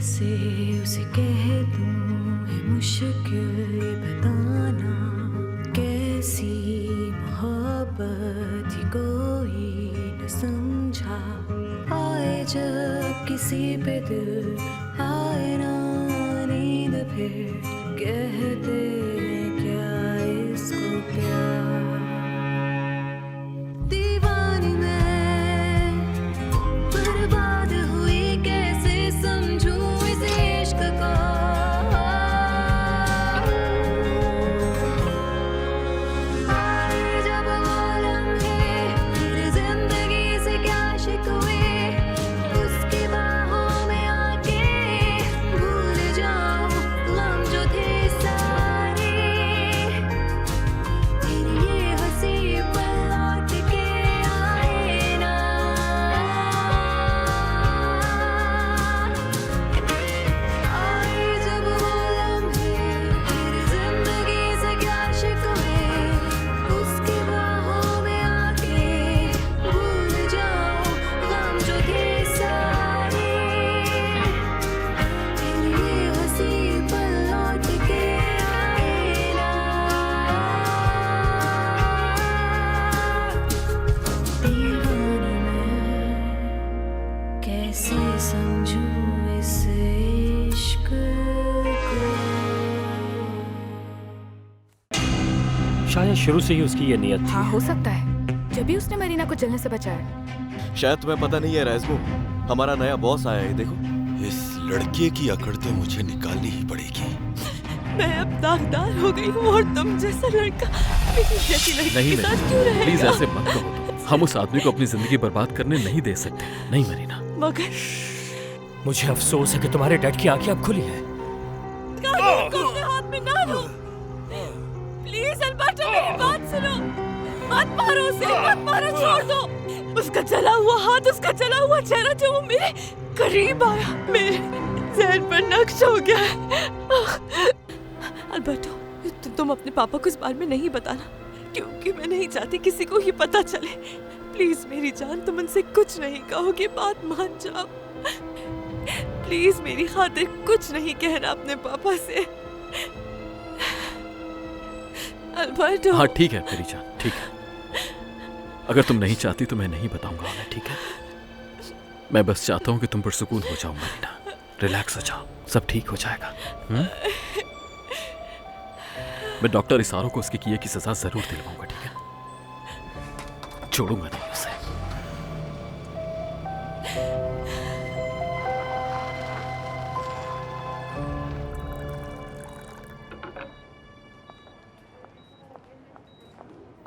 कैसे उसे कह दूं है मुश्किल ये बताना, कैसी मोहब्बत ही कोई न समझा। आए जब किसी पे दिल आए ना नींद, फिर कहते हैं क्या इसको प्यार। दीवानी मैं बर्बाद हुई, कैसे समझूं इस इश्क को। आए जब वो लम्हे मेरी जिंदगी से क्या शिकवे, उसकी बाहों में आके भूल जाऊं गम जो थे सारे। फिर ये हंसी पल लौट के आए ना। आए जब वो लम्हे मेरी जिंदगी से क्या शिकवे, उसकी बाहों में आके भूल जाऊं गम जो थे सारे। फिर ये हंसी पल लौट के आए ना। दीवानी मैं कैसे समझूं इस इश्क को। शायद शुरू से ही उसकी ये नियत थी। हाँ, हो सकता है, जब भी उसने मरीना को जलने से बचाया। शायद तुम्हें पता नहीं है रैज़मो, हमारा नया बॉस आया है, देखो। इस लड़के की अकड़ तो मुझे निकालनी ही पड़ेगी। मैं अब दागदार हो गई हूँ और तुम जैसा लड़का मेरी जैसी लड़की नहीं के साथ क्यों रहेगा? प्लीज ऐसे मत कहो। हम उस आदमी को अपनी जिंदगी बर्बाद करने नहीं दे सकते। नहीं मरीना। मगर मुझे अफसोस है कि तुम्हारे डैड की आंखें अब खुली हैं। कानून को अपने हाथ में ना लो। प्लीज अल्बर्टो, मेरी बात सुनो। मत मारो उसे, मत मारो, छोड़ दो। उसका जला हुआ हाथ, उसका जला हुआ चेहरा जो वो मेरे करीब आया, मेरे जहन पर नक्श हो गया है। अल्बर्टो, तुम अपने पापा को इस बारे में नहीं बताना, क्योंकि मैं नहीं चाहती किसी को ये पता चले। प्लीज मेरी जान, तुम उनसे कुछ नहीं कहोगे, बात मान जाओ। प्लीज मेरी खातिर कुछ नहीं कहना अपने पापा से। अल्बर्टो। हाँ ठीक है मेरी जान, ठीक है। अगर तुम नहीं चाहती तो मैं नहीं बताऊंगा उन्हें, ठीक है? मैं बस चाहता हूँ कि तुम पुरसुकून हो जाओ मरीना, रिलैक्स हो जाओ, सब ठीक हो जाएगा। मैं डॉक्टर इसारों को उसके किए की सजा जरूर दिलवाऊंगा, ठीक है? छोड़ूंगा नहीं उसे।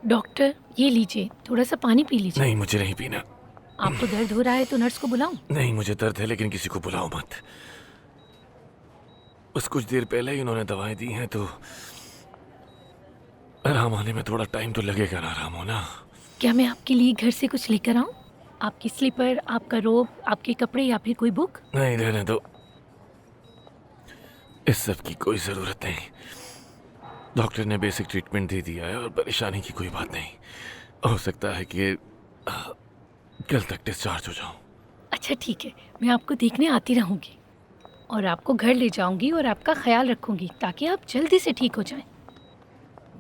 डॉक्टर, ये लीजिए, थोड़ा सा पानी पी लीजिए। नहीं, मुझे नहीं पीना। आपको दर्द हो रहा है तो नर्स को बुलाऊं? नहीं, मुझे दर्द है, लेकिन किसी को बुलाओ मत। बस कुछ देर पहले ही उन्होंने दवाएं दी हैं, तो आराम आने में थोड़ा टाइम तो लगेगा ना। आराम होना। क्या मैं आपके लिए घर से कुछ लेकर आऊं? आपकी स्लीपर, आपका रोब, आपके कपड़े या फिर कोई बुक? नहीं, रहने दो। इस सब की कोई जरूरत नहीं। डॉक्टर ने बेसिक ट्रीटमेंट दे दिया है और परेशानी की कोई बात नहीं। हो सकता है कि कल तक डिस्चार्ज हो जाऊं। अच्छा ठीक है, मैं आपको देखने आती रहूंगी और आपको घर ले जाऊंगी और आपका ख्याल रखूंगी ताकि आप जल्दी से ठीक हो जाएं।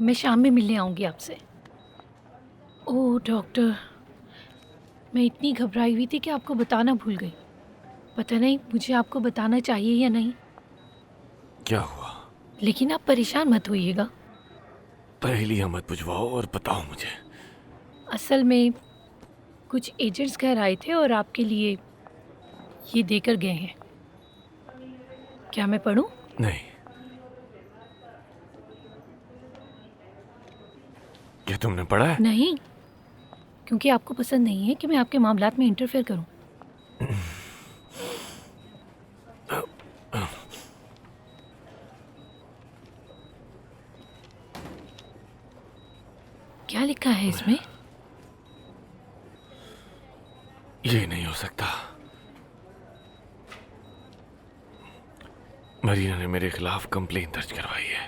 मैं शाम में मिलने आऊंगी आपसे। ओह डॉक्टर, मैं इतनी घबराई हुई थी कि आपको बताना भूल गई। पता नहीं मुझे आपको बताना चाहिए या नहीं। क्या हुआ? लेकिन आप परेशान मत होइएगा। पहेलियां मत बुझवाओ और बताओ मुझे। असल में कुछ एजेंट्स घर आए थे और आपके लिए ये देकर गए हैं। क्या मैं पढ़ूं? नहीं। क्या तुमने पढ़ा है? नहीं, क्योंकि आपको पसंद नहीं है कि मैं आपके मामलात में इंटरफेयर करूं। क्या लिखा है इसमें? ये नहीं हो सकता। मरीना ने मेरे खिलाफ कंप्लेन दर्ज करवाई है।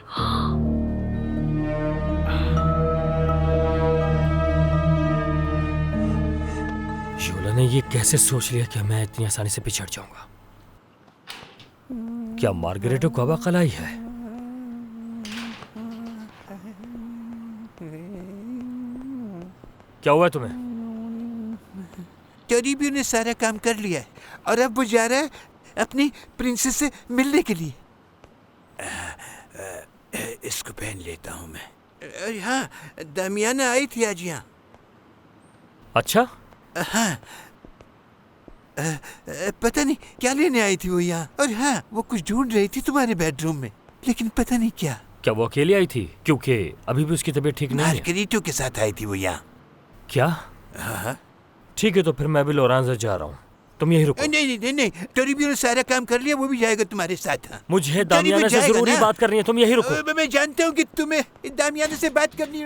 योला ने ये कैसे सोच लिया कि मैं इतनी आसानी से पिछड़ जाऊंगा? क्या मार्गरेटो को अकल आई है? क्या हुआ तुम्हें? टोरिबियो ने सारा काम कर लिया है और अब वो जा रहा है अपनी प्रिंसेस से मिलने के लिए। इसको पहन लेता हूँ मैं। हाँ, दामियाना आई थी आज यहाँ। अच्छा, हाँ, पता नहीं क्या लेने आई थी वो यहाँ। और हाँ, वो कुछ ढूंढ रही थी तुम्हारे बेडरूम में, लेकिन पता नहीं क्या। क्या वो अकेली आई थी? क्योंकि अभी भी उसकी तबीयत ठीक नहीं है। मार्गरेटो के साथ आई थी वो यहाँ। क्या? हाँ। ठीक है, तो फिर मैं भी लोरांजा जा रहा हूँ, तुम यही रुको। नहीं नहीं नहीं नहीं, टोरिबियो ने सारा काम कर लिया, वो भी जाएगा तुम्हारे साथ। हाँ। मुझे दामियाना से जरूरी बात करनी है, तुम यही रुको। मैं जानता हूँ कि तुम्हें दामियाना से बात करनी।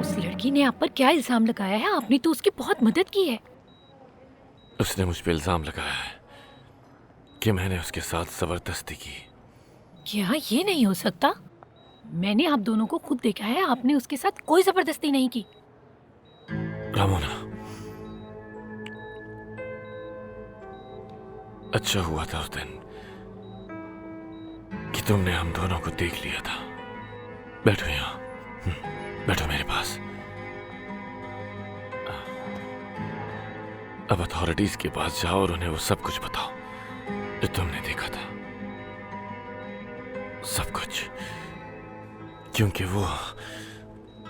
उस लड़की ने आप पर क्या इल्जाम लगाया है? आपने तो उसकी बहुत मदद की है। उसने मुझ पे इल्जाम लगाया है कि मैंने उसके साथ जबरदस्ती की। क्या ये नहीं हो सकता? मैंने आप दोनों को खुद देखा है, आपने उसके साथ कोई जबरदस्ती नहीं की। रामोना, अच्छा हुआ था उस दिन कि तुमने हम दोनों को देख लिया था। बैठो यहाँ, बैठो मेरे पास। अब अथॉरिटीज के पास जाओ और उन्हें वो सब कुछ बताओ जो तुमने देखा था, सब कुछ। क्योंकि वो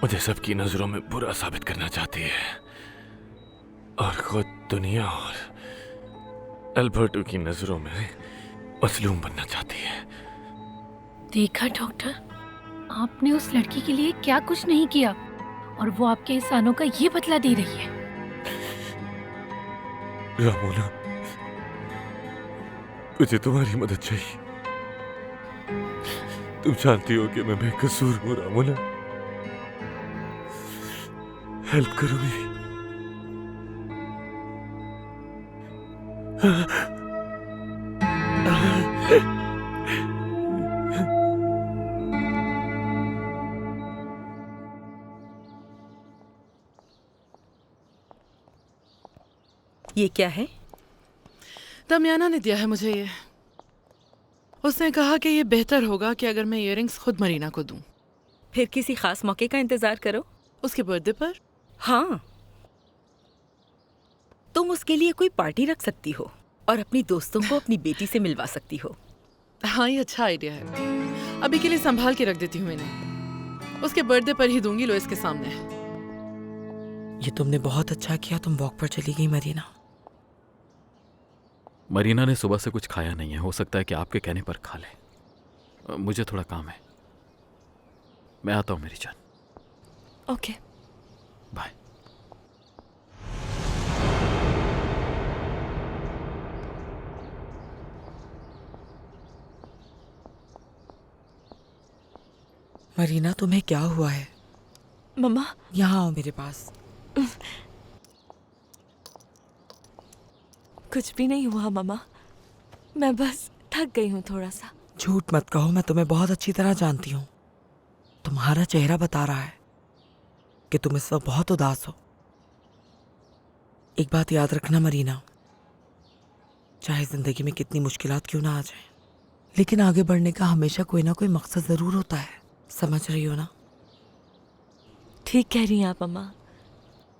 मुझे सबकी नजरों में बुरा साबित करना चाहती है और खुद दुनिया और अल्बर्टो की नजरों में मसलूम बनना चाहती है। देखा डॉक्टर, आपने उस लड़की के लिए क्या कुछ नहीं किया और वो आपके एहसानों का ये बदला दे रही है। रामोना, मुझे तुम्हारी मदद चाहिए। तुम जानती हो कि मैं बेकसूर हूँ रामोना। हेल्प करो मेरी। ये क्या है? दामियाना ने दिया है मुझे ये। उसने कहा कि ये बेहतर होगा कि अगर मैं इयररिंग्स खुद मरीना को दूं। फिर किसी खास मौके का इंतजार करो। उसके बर्थडे पर? हाँ, तुम उसके लिए कोई पार्टी रख सकती हो और अपनी दोस्तों को अपनी बेटी से मिलवा सकती हो। हाँ, ये अच्छा आइडिया है। अभी के लिए संभाल के रख देती हूँ इन्हें। उसके बर्थडे पर ही दूंगी लोइस के सामने। ये तुमने बहुत अच्छा किया, तुम वॉक पर चली गई मरीना। मरीना ने सुबह से कुछ खाया नहीं है, हो सकता है कि आपके कहने पर खा ले। मुझे थोड़ा काम है, मैं आता हूँ मेरी जान। Okay, bye. मरीना, तुम्हें क्या हुआ है? मम्मा, यहाँ आओ मेरे पास। कुछ भी नहीं हुआ मम्मा, मैं बस थक गई हूँ थोड़ा सा। झूठ मत कहो, मैं तुम्हें बहुत अच्छी तरह जानती हूँ। तुम्हारा चेहरा बता रहा है कि तुम इस वक्त बहुत उदास हो। एक बात याद रखना मरीना, चाहे जिंदगी में कितनी मुश्किलात क्यों ना आ जाए, लेकिन आगे बढ़ने का हमेशा कोई ना कोई मकसद जरूर होता है। समझ रही हो ना? ठीक कह रही हैं आप मम्मा,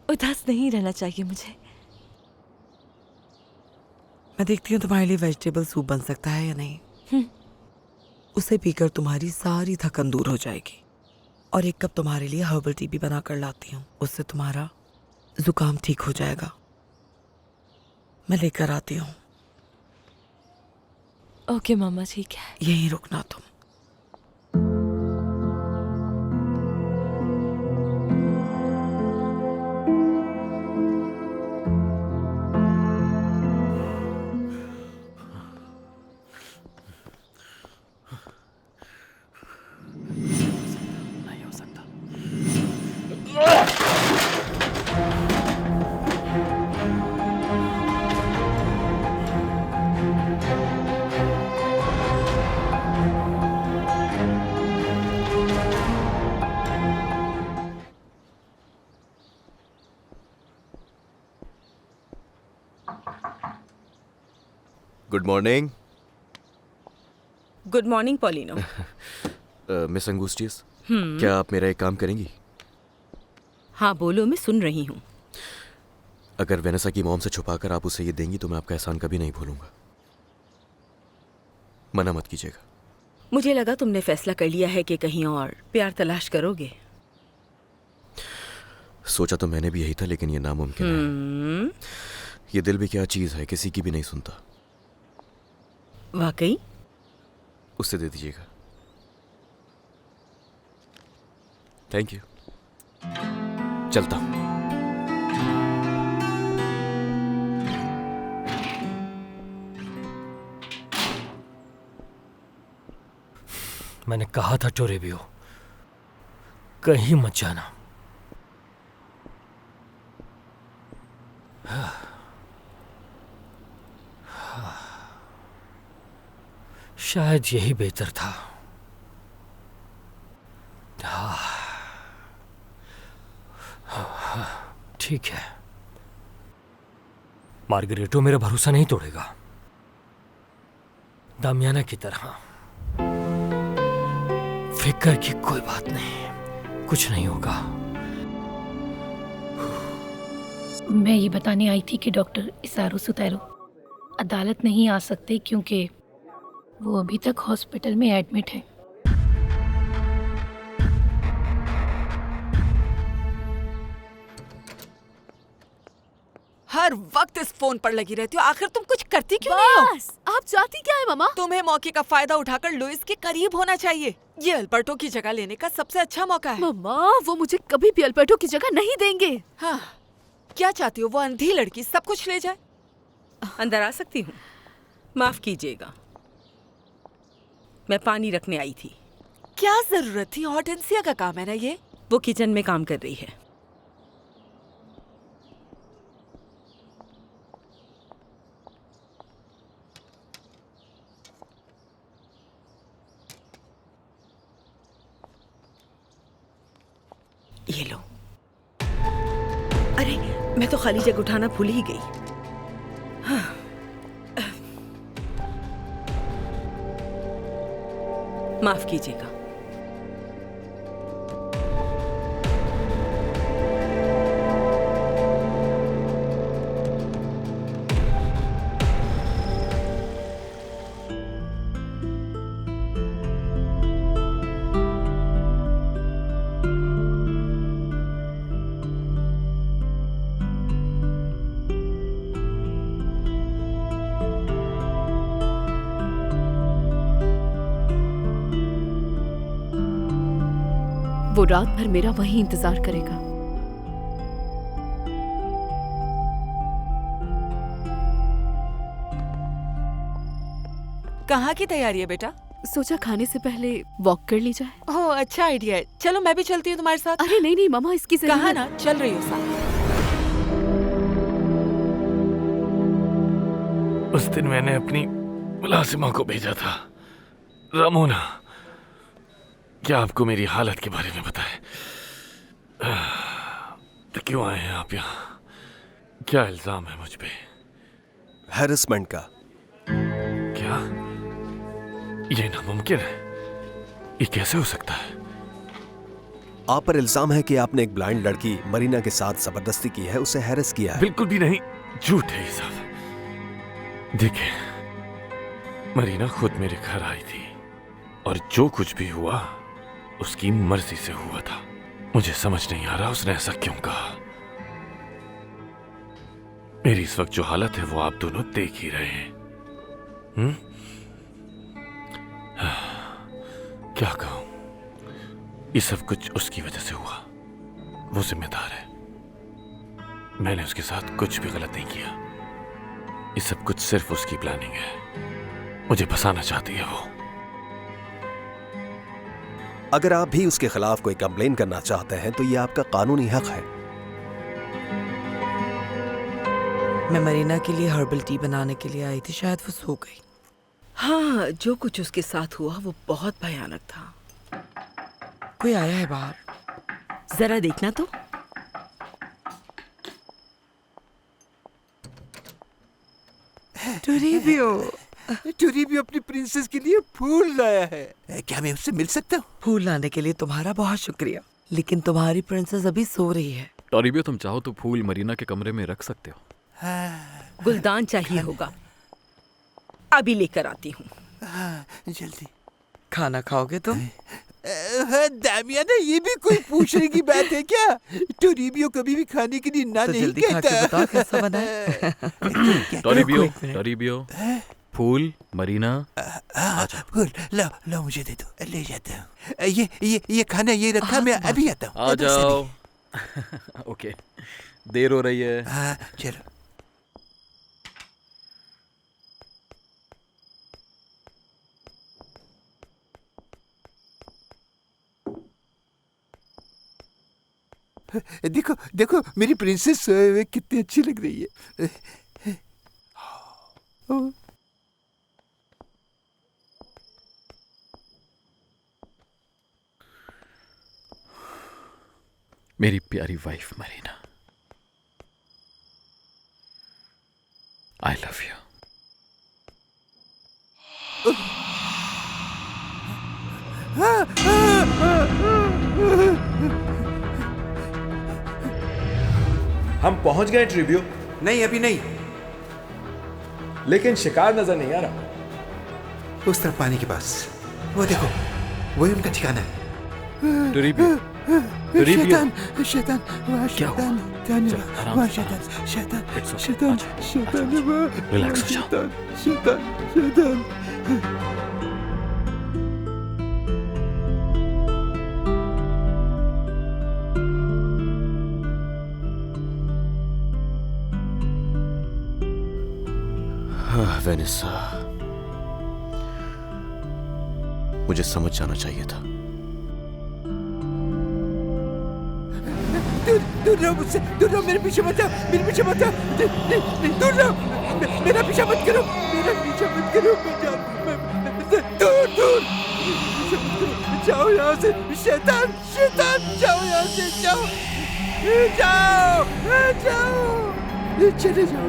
उदास नहीं रहना चाहिए मुझे। मैं देखती हूँ तुम्हारे लिए वेजिटेबल सूप बन सकता है या नहीं। उसे पीकर तुम्हारी सारी थकन दूर हो जाएगी। और एक कप तुम्हारे लिए हर्बल टी भी बना कर लाती हूँ, उससे तुम्हारा जुकाम ठीक हो जाएगा। मैं लेकर आती हूँ। ओके मामा, ठीक है। यहीं रुकना तुम। Good morning good morning Paulino. Miss Angustias, क्या आप मेरा एक काम करेंगी? हाँ बोलो, मैं सुन रही हूँ। अगर वेनेसा की मॉम से छुपाकर आप उसे ये देंगी तो मैं आपका एहसान कभी नहीं भूलूंगा। मना मत कीजिएगा। मुझे लगा तुमने फैसला कर लिया है कि कहीं और प्यार तलाश करोगे। सोचा तो मैंने भी यही था, लेकिन ये नामुमकिन है। ये दिल भी क्या चीज है, किसी की भी नहीं सुनता। वाकई? उससे दे दीजिएगा। Thank you. चलता हूं। मैंने कहा था टोरेबियो, कहीं मत जाना। शायद यही बेहतर था। ठीक है, मार्गरेटो मेरा भरोसा नहीं तोड़ेगा, दामियाना की तरह। फिक्र की कोई बात नहीं, कुछ नहीं होगा। मैं ये बताने आई थी कि डॉक्टर इसारो सुतैरो अदालत नहीं आ सकते क्योंकि वो अभी तक हॉस्पिटल में एडमिट है। हर वक्त इस फोन पर लगी रहती हो, आखिर तुम कुछ करती क्यों नहीं हो? बस, आप चाहती क्या है मामा? तुम्हें मौके का फायदा उठाकर लुइस के करीब होना चाहिए। ये अल्बर्टो की जगह लेने का सबसे अच्छा मौका है। मामा, वो मुझे कभी भी अल्बर्टो की जगह नहीं देंगे। हाँ, क्या चाहती हो? वो अंधी लड़की सब कुछ ले जाए? अंदर आ सकती हूँ? माफ कीजिएगा, मैं पानी रखने आई थी। क्या जरूरत थी? हॉर्टेंसिया का काम है ना ये। वो किचन में काम कर रही है। ये लो। अरे, मैं तो खाली जग उठाना भूल ही गई। हाँ। माफ कीजिएगा। वो रात भर मेरा वहीं इंतजार करेगा। कहाँ की तैयारी है बेटा? सोचा खाने से पहले वॉक कर ली जाए। ओह, अच्छा आइडिया है। चलो मैं भी चलती हूँ तुम्हारे साथ। अरे नहीं नहीं मामा, इसकी कहा ना, चल रही हो साथ। उस दिन मैंने अपनी मुलाजिमा को भेजा था, रामोना। क्या आपको मेरी हालत के बारे में पता है? तो क्यों आए हैं आप यहाँ? क्या इल्जाम है मुझ पे? हैरेसमेंट का। क्या? ये नामुमकिन है। ये कैसे हो सकता है? आप पर इल्जाम है कि आपने एक ब्लाइंड लड़की मरीना के साथ जबरदस्ती की है, उसे हैरेस किया है। बिल्कुल भी नहीं, झूठ है ये सब। देखिए, मरीना खुद मेरे घर आई थी और जो कुछ भी हुआ उसकी मर्जी से हुआ था। मुझे समझ नहीं आ रहा उसने ऐसा क्यों कहा। मेरी इस वक्त जो हालत है वो आप दोनों देख ही रहे हैं। क्या कहूं? ये सब कुछ उसकी वजह से हुआ। वो जिम्मेदार है। मैंने उसके साथ कुछ भी गलत नहीं किया। ये सब कुछ सिर्फ उसकी प्लानिंग है। मुझे फंसाना चाहती है वो। अगर आप भी उसके खिलाफ कोई कंप्लेन करना चाहते हैं तो ये आपका कानूनी हक है। मैं मरीना के लिए हर्बल टी बनाने के लिए आई थी, शायद वो सो गई। हाँ, जो कुछ उसके साथ हुआ वो बहुत भयानक था। कोई आया है बाहर? जरा देखना तो। टोरिबियो अपनी प्रिंसेस के लिए फूल लाया है। क्या मैं उससे मिल सकता हूँ? फूल लाने के लिए तुम्हारा बहुत शुक्रिया, लेकिन तुम्हारी प्रिंसेस अभी सो रही है। टोरिबियो, तुम चाहो तो फूल मरीना के कमरे में रख सकते हो। गुलदान चाहिए होगा, अभी लेकर आती हूँ। जल्दी। खाना खाओगे तुम? दामियाना, ये भी कोई पूछने की बात है क्या? टोरिबियो कभी भी खाने के लिए ना तो नहीं जल्दी खा के कहता। बताओ कैसा बना है। टोरिबियो, फूल मरीना, फूल लो मुझे दे दो, ले जाता हूँ। ये खाना ये रखा, मैं अभी आता हूँ। आ जाओ। ओके, देर हो रही है। हाँ चलो। देखो देखो, मेरी प्रिंसेस कितनी अच्छी लग रही है। मेरी प्यारी wife Marina, I love you. हम पहुंच गए ट्रिब्यू। नहीं अभी नहीं, लेकिन शिकार नजर नहीं आ रहा। उस तरफ पानी के पास, वो देखो, वही उनका ठिकाना है। टोरिबियो, शैतान शैतान वहाँ क्या हुआ? शैतान चलो, आराम वहाँ से, शैतान शैतान It's okay. शैतान अच्छा, शैतान अच्छा, वहाँ रिलैक्स हो जाओ। शैतान शैतान। वेनिसा, मुझे समझ जाना चाहिए था। दूर रहो मुझसे, दूर रहो, मेरे पीछे मत आओ, मेरे पीछे मत आओ, दूर रहो, मेरा पीछा मत करो, मेरा पीछा मत करो, दूर दूर, जाओ यहाँ से, शैतान शैतान, जाओ यहाँ से, जाओ जाओ जाओ, चले जाओ।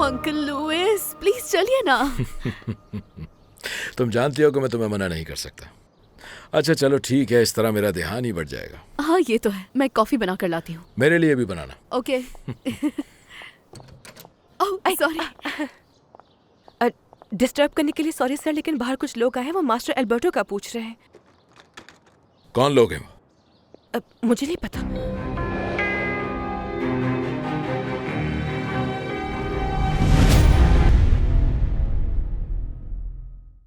अंकल लुइस, प्लीज चलिए ना। तुम जानती हो कि मैं तुम्हें मना नहीं कर सकता। अच्छा चलो ठीक है, इस तरह मेरा ध्यान ही बढ़ जाएगा। हाँ ये तो है, मैं कॉफी बना कर लाती हूँ। मेरे लिए भी बनाना। ओके। Oh sorry. डिस्टर्ब करने के लिए सॉरी सर, लेकिन बाहर कुछ लोग आए हैं, वो मास्टर एल्बर्टो का पूछ रहे हैं। कौन लोग हैं? मुझे नहीं पता।